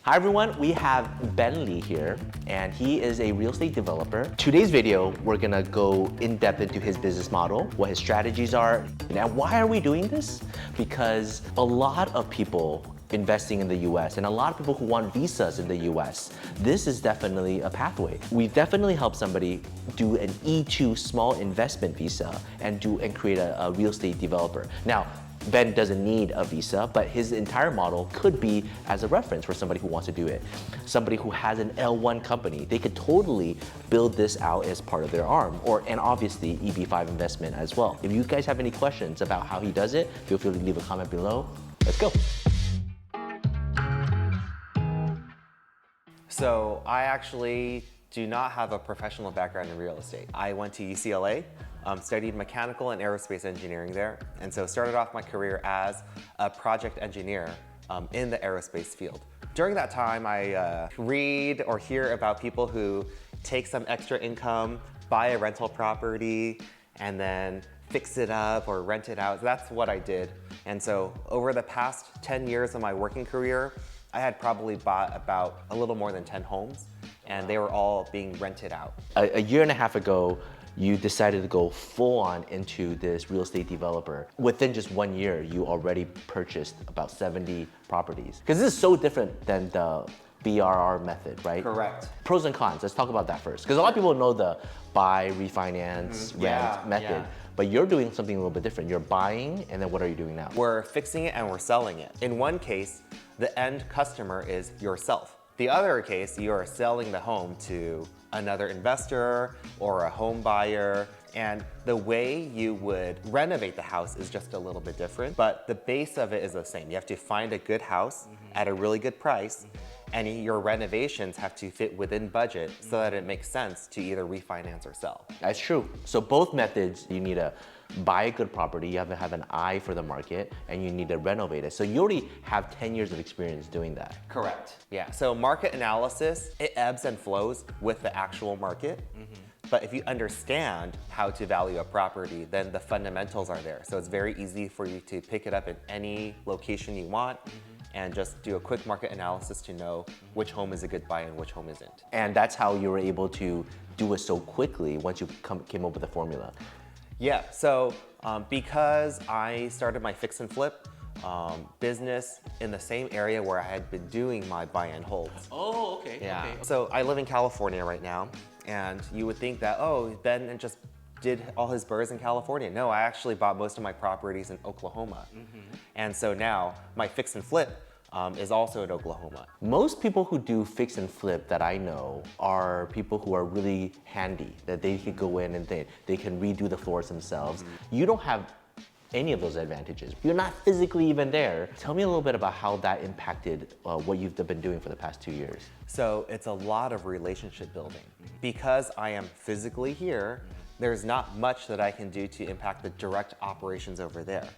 Hi everyone, we have Ben Lee here, and he is a real estate developer. Today's video, we're gonna go in depth into his business model, what his strategies are. And why are we doing this? Because a lot of people investing in the US and a lot of people who want visas in the US, this is definitely a pathway. We definitely help somebody do an E-2 small investment visa and create a real estate developer. Now, Ben doesn't need a visa, but his entire model could be as a reference for somebody who wants to do it. Somebody who has an L-1 company, they could totally build this out as part of their arm, and obviously EB-5 investment as well. If you guys have any questions about how he does it, feel free to leave a comment below. Let's go. So I actually do not have a professional background in real estate. I went to UCLA, studied mechanical and aerospace engineering there, and so started off my career as a project engineer in the aerospace field. During that time, I read or hear about people who take some extra income, buy a rental property, and then fix it up or rent it out. That's what I did. And so over the past 10 years of my working career, I had probably bought about a little more than 10 homes, and they were all being rented out. A year and a half ago, you decided to go full on into this real estate developer. Within just 1 year, you already purchased about 70 properties. Because this is so different than the BRR method, right? Correct. Pros and cons, let's talk about that first. Because a lot of people know the buy, refinance, rent method. But you're doing something a little bit different. You're buying, and then what are you doing now? We're fixing it and we're selling it. In one case, the end customer is yourself. The other case, you are selling the home to another investor or a home buyer, and the way you would renovate the house is just a little bit different, but the base of it is the same. You have to find a good house at a really good price, and your renovations have to fit within budget so that it makes sense to either refinance or sell. That's true. So both methods, you need to buy a good property, you have to have an eye for the market, and you need to renovate it. So you already have 10 years of experience doing that. Correct. Yeah, so market analysis, it ebbs and flows with the actual market. But if you understand how to value a property, then the fundamentals are there. So it's very easy for you to pick it up in any location you want and just do a quick market analysis to know which home is a good buy and which home isn't. And that's how you were able to do it so quickly once you came up with a formula. Yeah, so because I started my fix and flip business in the same area where I had been doing my buy and holds. Oh, okay. Yeah. Okay. So I live in California right now, and you would think that, oh, Ben just did all his burrs in California. No, I actually bought most of my properties in Oklahoma. And so now my fix and flip is also in Oklahoma. Most people who do fix and flip that I know are people who are really handy, that they can go in and they can redo the floors themselves. You don't have any of those advantages. You're not physically even there. Tell me a little bit about how that impacted what you've been doing for the past 2 years. So it's a lot of relationship building. Because I am physically here, there's not much that I can do to impact the direct operations over there.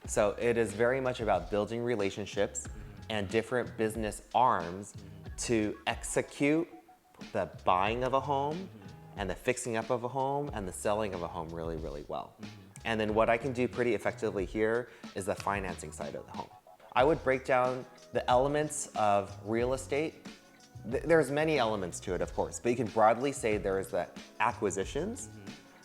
So it is very much about building relationships and different business arms to execute the buying of a home and the fixing up of a home and the selling of a home really, really well. And then what I can do pretty effectively here is the financing side of the home. I would break down the elements of real estate. There's many elements to it, of course, but you can broadly say there is the acquisitions,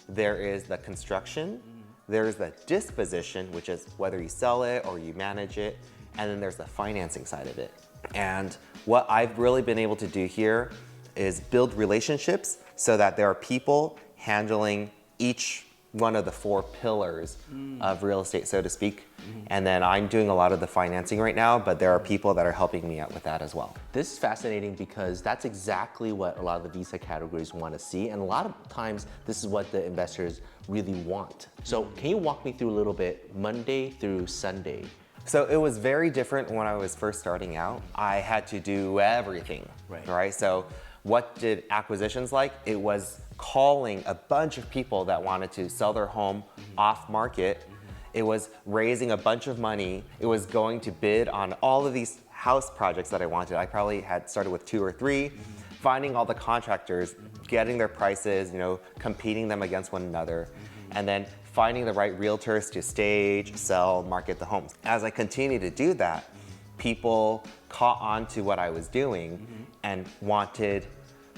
there is the construction, there is the disposition, which is whether you sell it or you manage it, and then there's the financing side of it. And what I've really been able to do here is build relationships so that there are people handling each one of the 4 pillars of real estate, so to speak. And then I'm doing a lot of the financing right now, but there are people that are helping me out with that as well. This is fascinating because that's exactly what a lot of the visa categories want to see. And a lot of times, this is what the investors really want. So can you walk me through a little bit, Monday through Sunday? So it was very different when I was first starting out. I had to do everything, right? So what did acquisitions like? It was calling a bunch of people that wanted to sell their home off market. It was raising a bunch of money. It was going to bid on all of these house projects that I wanted. I probably had started with 2 or 3, finding all the contractors, getting their prices, competing them against one another, and then finding the right realtors to stage, sell, market the homes. As I continue to do that, people caught on to what I was doing and wanted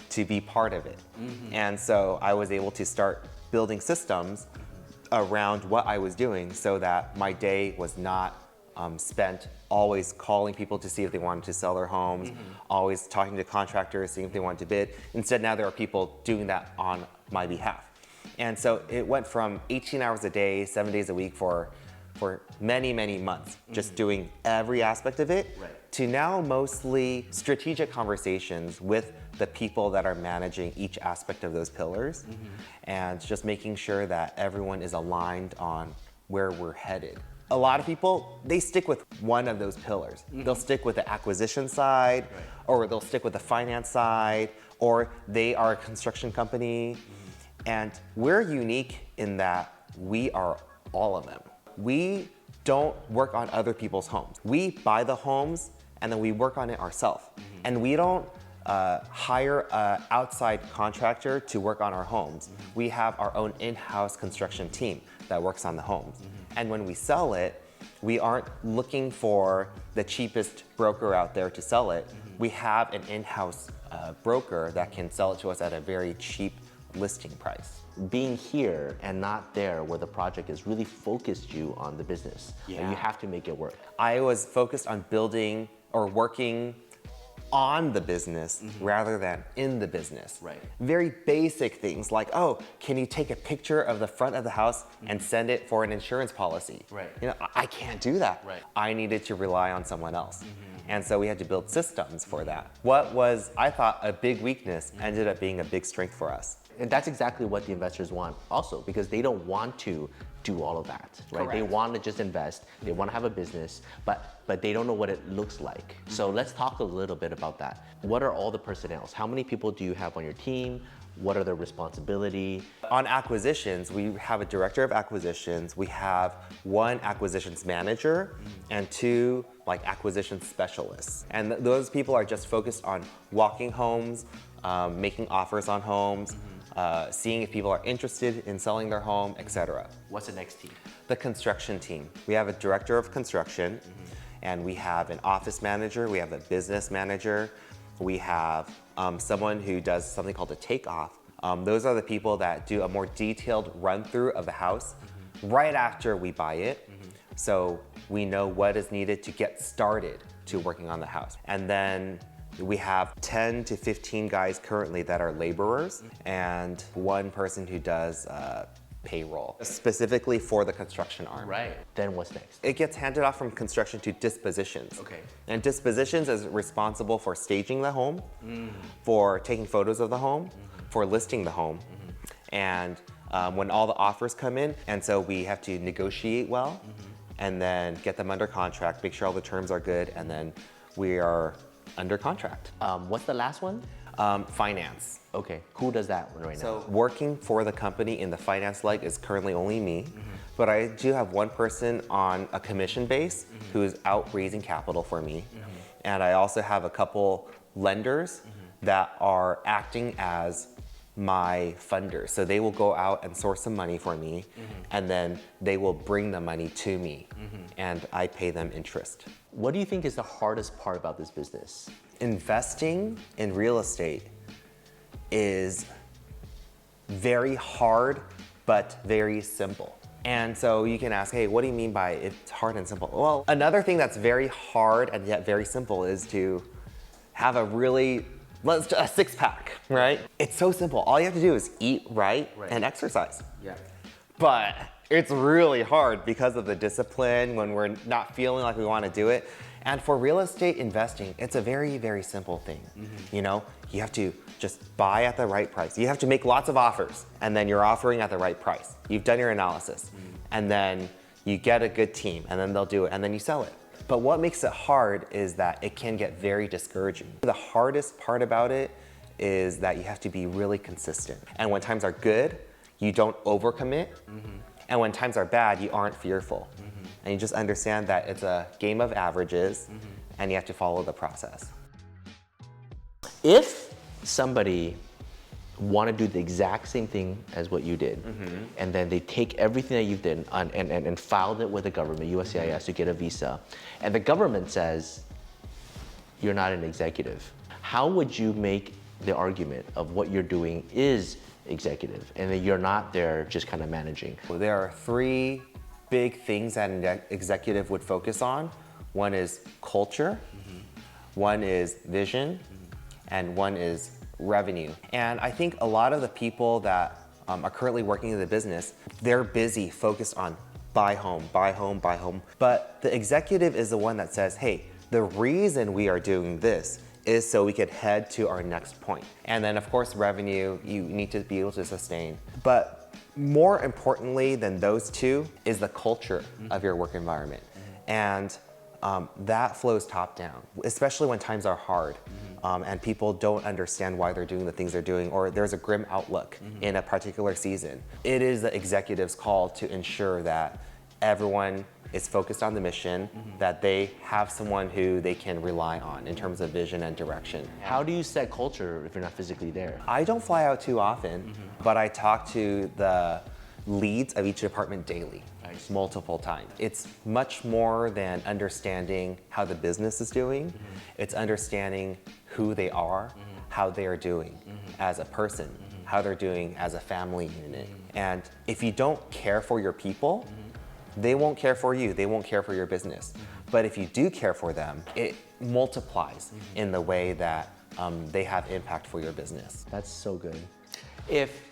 to be part of it. And so I was able to start building systems around what I was doing so that my day was not spent always calling people to see if they wanted to sell their homes, always talking to contractors, seeing if they wanted to bid. Instead, now there are people doing that on my behalf. And so it went from 18 hours a day, 7 days a week for many, many months, just doing every aspect of it, to now mostly strategic conversations with the people that are managing each aspect of those pillars, and just making sure that everyone is aligned on where we're headed. A lot of people, they stick with one of those pillars. They'll stick with the acquisition side, or they'll stick with the finance side, or they are a construction company. And we're unique in that we are all of them. We don't work on other people's homes. We buy the homes and then we work on it ourselves. And we don't hire an outside contractor to work on our homes. We have our own in-house construction team that works on the homes. And when we sell it, we aren't looking for the cheapest broker out there to sell it. We have an in-house broker that can sell it to us at a very cheap listing price. Being here and not there where the project is really focused you on the business. And you have to make it work. I was focused on building or working on the business rather than in the business. Very basic things like, oh, can you take a picture of the front of the house and send it for an insurance policy? You know, I can't do that. I needed to rely on someone else. And so we had to build systems for that. What was, I thought, a big weakness ended up being a big strength for us. And that's exactly what the investors want also, because they don't want to do all of that, right? They want to just invest, they want to have a business, but they don't know what it looks like. So let's talk a little bit about that. What are all the personnels? How many people do you have on your team? What are their responsibility? On acquisitions, we have a director of acquisitions, we have one acquisitions manager, and two acquisition specialists. And those people are just focused on walking homes, making offers on homes, seeing if people are interested in selling their home, etc. What's the next team? The construction team. We have a director of construction, and we have an office manager, we have a business manager, we have someone who does something called a takeoff. Those are the people that do a more detailed run through of the house right after we buy it. So we know what is needed to get started to working on the house. And then we have 10 to 15 guys currently that are laborers, and one person who does payroll, specifically for the construction arm. Then what's next? It gets handed off from construction to dispositions. And dispositions is responsible for staging the home, for taking photos of the home, for listing the home, and when all the offers come in, and so we have to negotiate well, and then get them under contract, make sure all the terms are good, and then we are under contract. What's the last one? Finance. Okay, who does that one right now? So working for the company in the finance leg is currently only me, but I do have one person on a commission base who is out raising capital for me. And I also have a couple lenders that are acting as my funders. So they will go out and source some money for me, and then they will bring the money to me, and I pay them interest. What do you think is the hardest part about this business? Investing in real estate is very hard, but very simple. And so you can ask, hey, what do you mean by it's hard and simple? Well, another thing that's very hard and yet very simple is to have a six-pack, right? It's so simple. All you have to do is eat right and exercise. But it's really hard because of the discipline when we're not feeling like we want to do it. And for real estate investing, it's a very, very simple thing. You know, you have to just buy at the right price. You have to make lots of offers, and then you're offering at the right price. You've done your analysis, and then you get a good team, and then they'll do it, and then you sell it. But what makes it hard is that it can get very discouraging. The hardest part about it is that you have to be really consistent. And when times are good, you don't overcommit. And when times are bad, you aren't fearful. And you just understand that it's a game of averages, and you have to follow the process. If somebody want to do the exact same thing as what you did, and then they take everything that you've done and filed it with the government, USCIS, to get a visa, and the government says, you're not an executive. How would you make the argument of what you're doing is executive and that you're not there just kind of managing? There are three big things that an executive would focus on. One is culture, one is vision, and one is revenue. And I think a lot of the people that are currently working in the business, they're busy, focused on buy home, buy home, buy home. But the executive is the one that says, hey, the reason we are doing this is so we could head to our next point. And then of course, revenue, you need to be able to sustain. But more importantly than those two is the culture of your work environment. And that flows top down, especially when times are hard and people don't understand why they're doing the things they're doing, or there's a grim outlook in a particular season. It is the executive's call to ensure that everyone is focused on the mission, that they have someone who they can rely on in terms of vision and direction. How do you set culture if you're not physically there? I don't fly out too often, but I talk to the leads of each department daily, multiple times. It's much more than understanding how the business is doing. It's understanding who they are, how they are doing as a person, how they're doing as a family unit. And if you don't care for your people, they won't care for you, they won't care for your business. But if you do care for them, it multiplies in the way that they have impact for your business. That's so good. If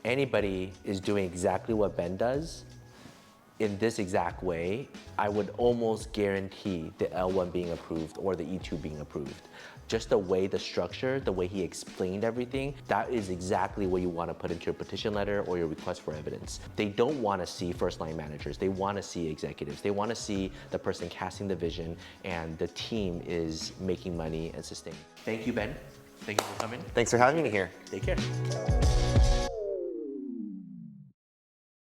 anybody is doing exactly what Ben does in this exact way, I would almost guarantee the L1 being approved or the E2 being approved. Just the way, the structure, the way he explained everything, that is exactly what you want to put into your petition letter or your request for evidence. They don't want to see first-line managers. They want to see executives. They want to see the person casting the vision and the team is making money and sustaining. Thank you, Ben. Thank you for coming. Thanks for having me here. Take care.